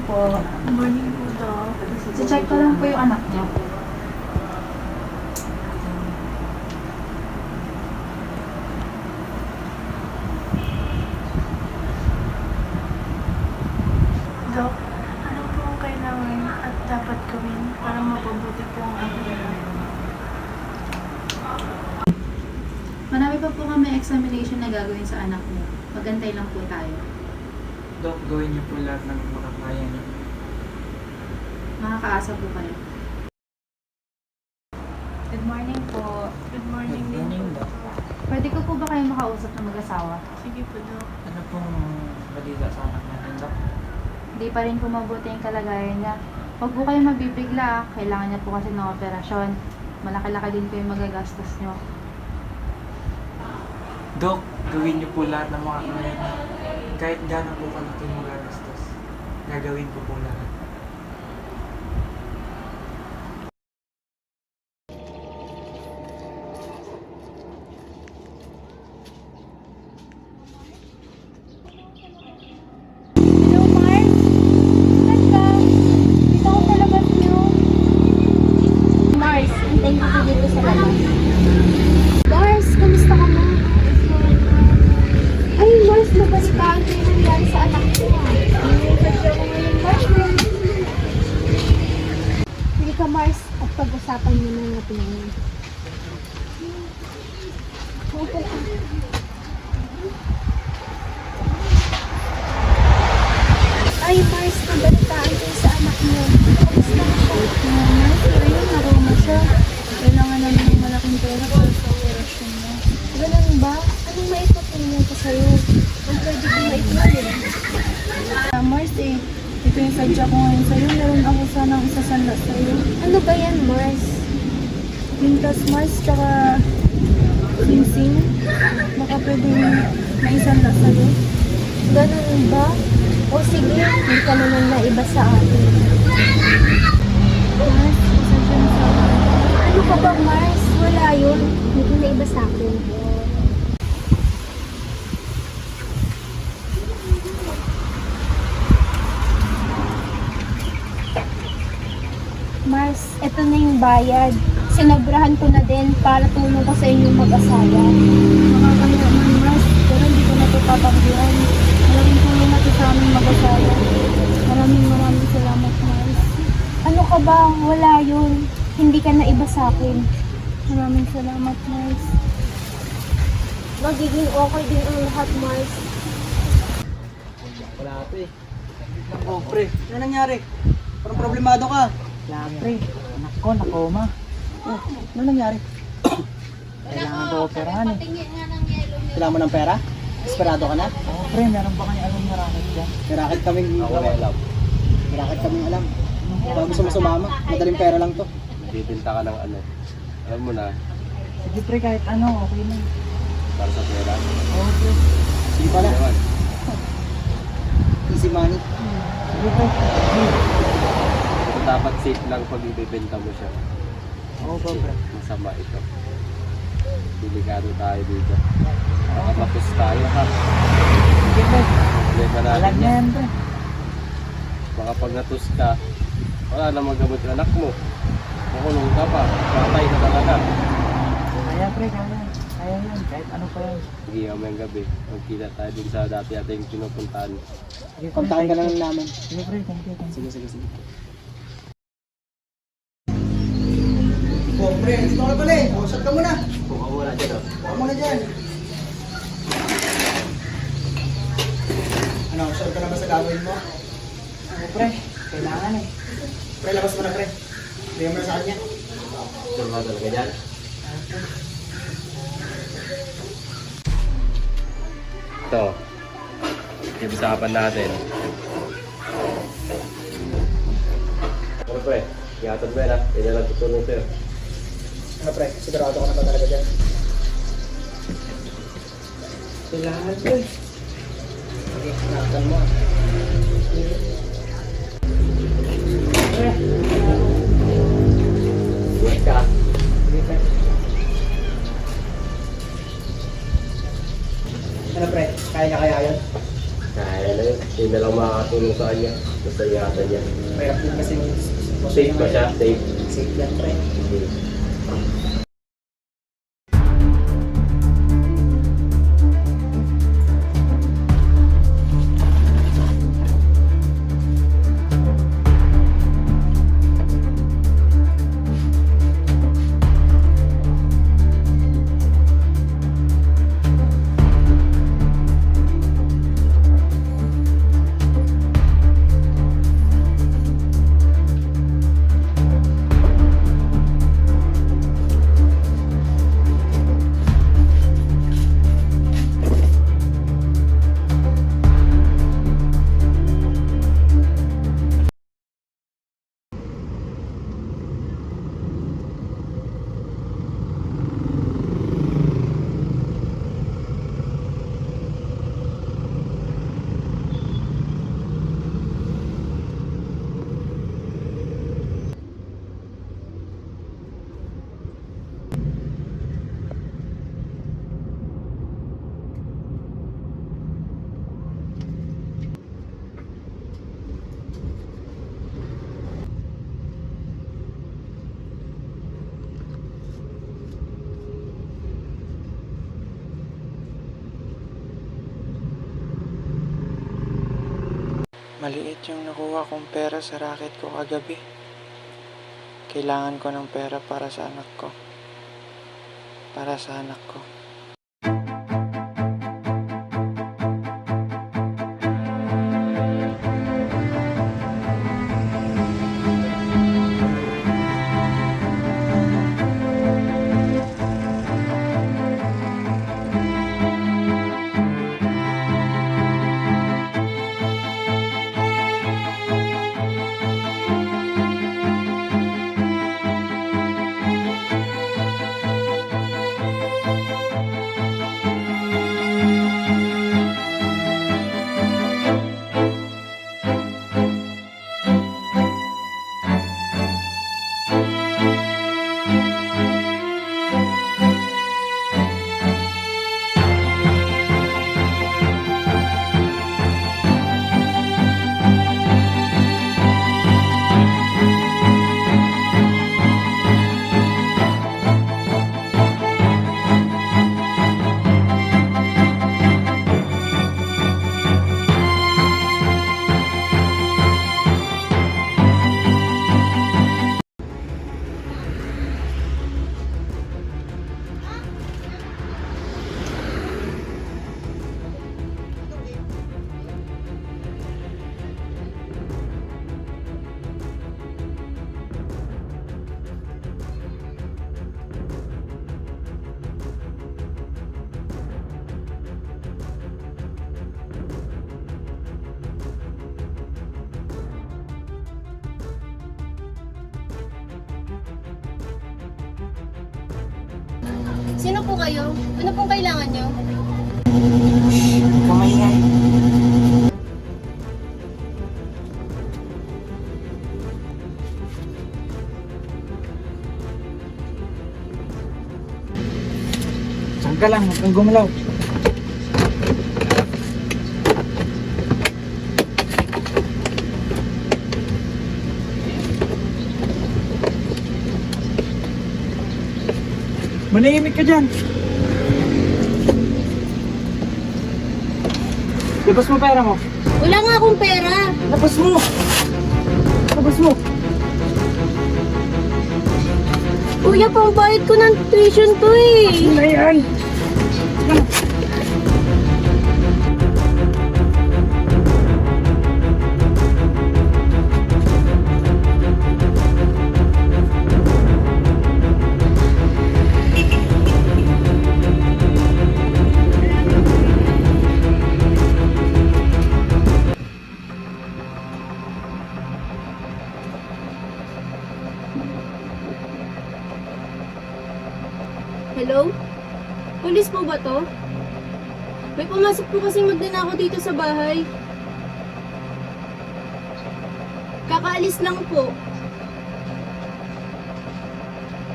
po. Good morning po, Doc. Si-check ko lang po yung anak niyo. Doc, ano po ang kailangan at dapat gawin para mapabuti po ang aking anak? Marami pa po kami examination na gagawin sa anak niyo. Magantay lang po tayo. Dok, gawin niyo po lahat ng makakaya niyo. Makakaasa po kayo. Good morning po. Good morning Good din morning, po. Doc. Pwede ko po ba kayo makausap ng mag-asawa? Sige po, Doc. Ano pong balita sa anak natin, Dok? Hindi pa rin po mabuti yung kalagayan niya. Huwag po kayo mabibigla. Kailangan niya po kasi ng operasyon. Malaki-laki din po yung magagastos niyo. Dok, gawin niyo po lahat ng makakaya niyo. Kahit gaano po kalaki yung magagastos, gagawin ko po lahat. Hello, Mars? Saan ka? Dito ako sa labas niyo. Mars, hintayin ko dito sa labas. Mars, kamusta ka na? Ay, Mars, nabalitaan ko yung nangyari sa anak ko. Nangyayon ako ngayon, Mars. Sige ka, Mars, at pag-usapan niyo na natin ngayon. Okay. Ay, Mars, nabalitaan ko sa anak mo. Kamusta na siya? Mars, ayun, naroma siya. Kailangan namin ng malaking pera para sa operasyon mo. Ganun ba? Anong maipapulong ko sa'yo? Ang pwede ko maipulong? Mars, ito yung sadya ko ngayon sa'yo. Meron ako sanang isasanla sa'yo. Ano ba yan, Mars? Pintas, Mars, tsaka singsing. Baka pwedeng maisanla sa'yo. Ganun ba? O sige, may ka naman na iba sa akin. Mars, pasensya na sa akin. Ano ka ba, Mars? Wala yun. May ka na iba sa akin. Mars, eto na yung bayad. Sinabrahan ko na din para tulong ko sa inyong mag-asawa. Nakakaya man, Mars, pero hindi ko na ito papakdihan. Malaking tulong na ito sa aming mag-asawa. Maraming salamat, Mars. Ano ka ba? Wala yun. Hindi ka na iba sa akin. Maraming salamat, Mars. Magiging okay din ang lahat, Mars. Wala ito eh. Oh, pre, ano nangyari? Parang problemado ka. Wala, pre. Anak ko, nakoma. Oh, ano nangyari? Kailangan ko operahan eh. Kailangan mo ng pera? Esperado ka na? Oo, pre, meron ba kayo alam na racket dyan? May racket kaming alam. May racket kaming alam. Baka gusto mo sumama, madaling pera lang to. Bibinta ka ng ano. Alam mo na, Sige, pre, kahit ano, okay na. para sa pera. Oo, pre. Sige pala, Naman, easy money. Sige, pre. dapat safe lang pag ibibenta mo siya. Oo, Kasi pre. masama ito. Delikado tayo dito. Baka mapus tayo ha. Sige, pre. Problema Alam natin niya yan. yan, pre. Baka pag natus ka, wala na magamot ng anak mo. Makulong ka pa. Patay ka talaga. Kaya, pre, kaya. Kaya yan, kahit ano pa yan. Sige, mamayang gabi. Magkita tayo dun sa dati ating pinupuntahan. Sige, pre, Kontakin ka thank lang you. namin. Sige, pre, thank you, thank you. Sige. Oh, pre, dito ka pala eh. Usap ka muna. Buka muna dyan o. Huwag muna dyan. Ano, sure ka na ba sa gagawin mo? Oo, pre, kailangan eh. Pre, labas mo na pre. Bigyan mo na sa kanya. Sure ka talaga dyan? Ito. Ibisapan natin. Ano pre? Ingatan mo yan ha. Yan na lang tutulong sa'yo. Ano pre, sigurado ka na ba talaga dyan? Kailangan, pre. Sige, nakatan mo. Pre, Buhat ka. sige, pre. Ano pre, kaya niya kaya yun? Kaya na yun. Hindi na lang makakatulong sa sayang. Basta yata yan. Mahirap din kasi yung sitwasyon Safe ba ngayon. siya? Safe. Safe yan, pre. Maliit yung nakuha kong pera sa racket ko kagabi. Kailangan ko ng pera para sa anak ko. Para sa anak ko. Sino po kayo? Ano pong kailangan nyo? Kumaingay. Saan ka lang? Huwag kang gumalaw. Manahimik ka dyan. Labas mo pera mo. Wala nga akong pera. Labas mo. Labas mo. Kuya, pangbayad ko ng tuition to eh. Ano na yan? Hello? Pulis po ba to? May pumasok po kasing magnanakaw dito sa bahay. Kakaalis lang po.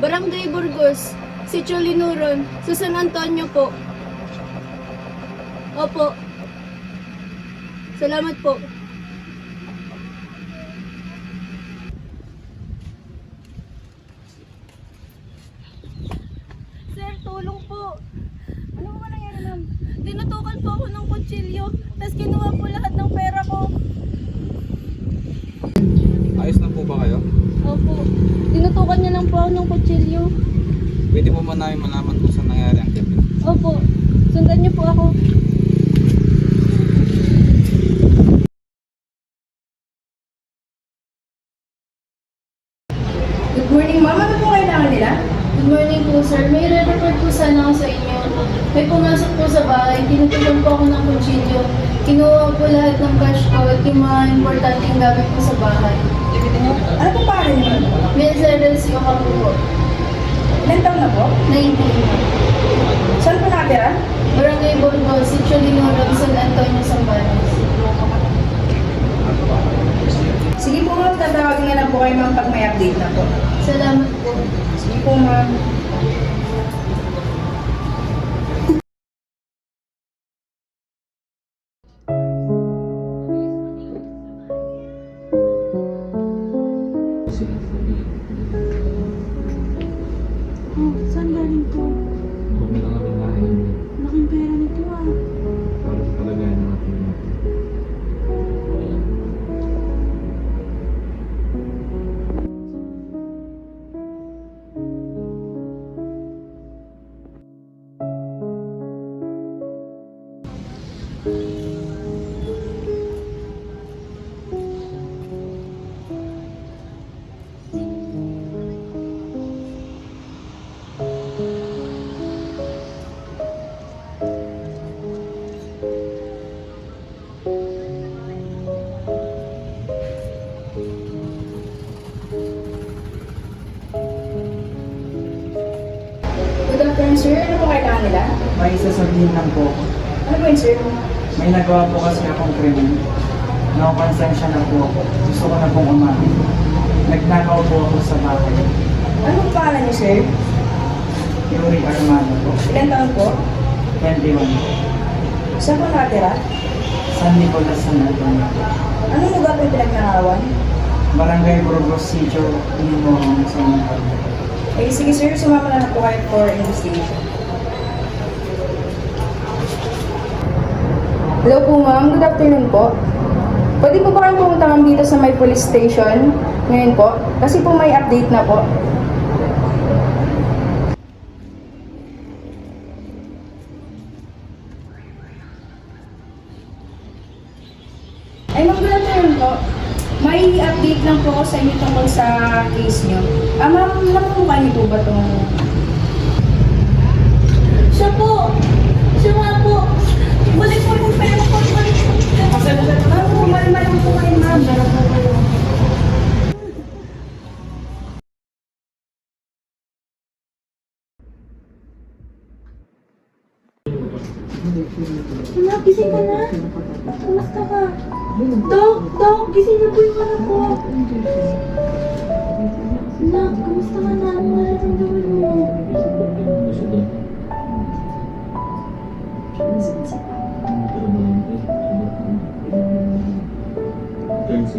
Barangay Burgos, Sitio Linuron, sa San Antonio po. Opo. Salamat po. kutsilyo, tapos kinuha po lahat ng pera ko. Ayos na po ba kayo? Opo, tinutukan niya lang po ako ng kutsilyo. Pwede mo ba namin malaman kung saan nangyari ang gabi? Opo, sundan niyo po ako. Good morning, ma'am. Ano po kailangan nila? Good morning po, sir. May re-report po sana ako sa inyo. May pumasok po sa bahay. Tinutukan po ako ng kutsilyo. Kinuha po lahat ng cash ko at yung mga importanteng gamit po sa bahay. Ano po pangalan niyo? Mercedes yung ako po. Ilan taon na po? 19 po. Saan po nakatira? Barangay Borgo, Sitio Lingurog, San Antonio, Zambanos. Sige po ma'am, tatawagin na lang po kayo ma'am pag may update na po. Salamat po. Sige po ma'am. Oh, saan galing to? Laking pera nito ah. Good afternoon sir, ano po kailangan nila? May sasabihin lang po ako. Ano po yun sir? May nagawa po kasi akong krimen. Nakakonsensya na po ako. Gusto ko na pong umamin. Nagnakaw po ako sa bahay. Ano po pangalan niyo sir? Yuri Armando po. Ilan taon po? 21. Saan po nakatira? San Nicolas, San Antonio. Anong lugar po yung pinagnakawan? Barangay Burgos, Sitio, Lingurog, San Antonio. Eh sige sir, sumama na po kayo for investigation. Hello po ma'am, good afternoon po. Pwede po ba kayong pumunta kami dito sa may police station ngayon po? Kasi po may update na po. Ay ma'am, good afternoon po. May update lang po ako sa inyo tungkol sa case nyo. Ma'am, namumukha niyo po ba itong... Siya po! Siya nga po! Balik mo yung pera ko! Balik mo! Ma'am, kumalma lang po kayo ma'am. Dala po kayo. Anak, gising ka na? Kumusta ka? Dok, gising na po yung anak ko. Anak, kumusta ka na? Ano nararamdaman mo? Thanks,